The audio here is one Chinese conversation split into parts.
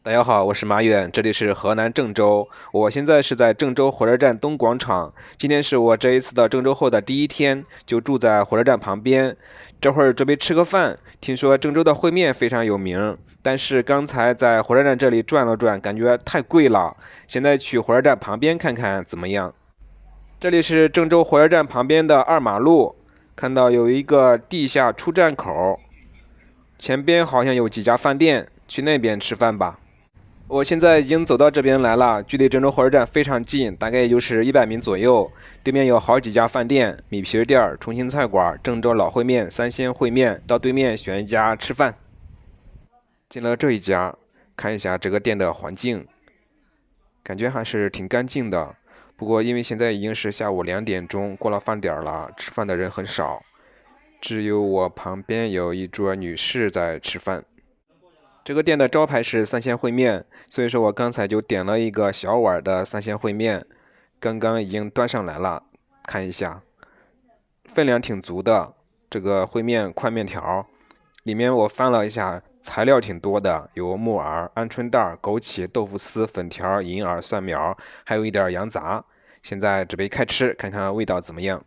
大家好，我是马远，这里是河南郑州。我现在是在郑州火车站东广场。今天是我这一次的郑州后的第一天，就住在火车站旁边。这会儿准备吃个饭。听说郑州的烩面非常有名，但是刚才在火车站这里转了转，感觉太贵了。现在去火车站旁边看看怎么样？这里是郑州火车站旁边的二马路，看到有一个地下出站口，前边好像有几家饭店，去那边吃饭吧。我现在已经走到这边来了，距离郑州火车站非常近，大概也就是100米左右。对面有好几家饭店，米皮店、重庆菜馆、郑州老烩面、三鲜烩面。到对面选一家吃饭。进了这一家，看一下这个店的环境，感觉还是挺干净的。不过因为现在已经是下午2点钟，过了饭点了，吃饭的人很少，只有我旁边有一桌女士在吃饭。这个店的招牌是三鲜烩面，所以说我刚才就点了一个小碗的三鲜烩面，刚刚已经端上来了，看一下，分量挺足的。这个烩面宽面条，里面我翻了一下，材料挺多的，有木耳、鹌鹑蛋、枸杞、豆腐丝、粉条、银耳、蒜苗，还有一点羊杂。现在准备开吃，看看味道怎么样。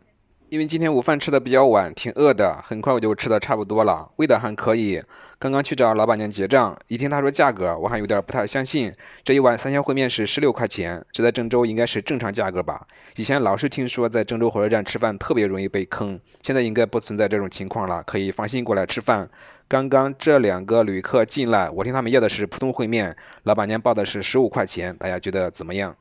因为今天午饭吃的比较晚，挺饿的，很快我就吃的差不多了，味道还可以。刚刚去找老板娘结账，一听她说价格，我还有点不太相信。这一碗三鲜烩面是16块钱，这在郑州应该是正常价格吧？以前老是听说在郑州火车站吃饭特别容易被坑，现在应该不存在这种情况了，可以放心过来吃饭。刚刚这2个旅客进来，我听他们要的是普通烩面，老板娘报的是15块钱，大家觉得怎么样？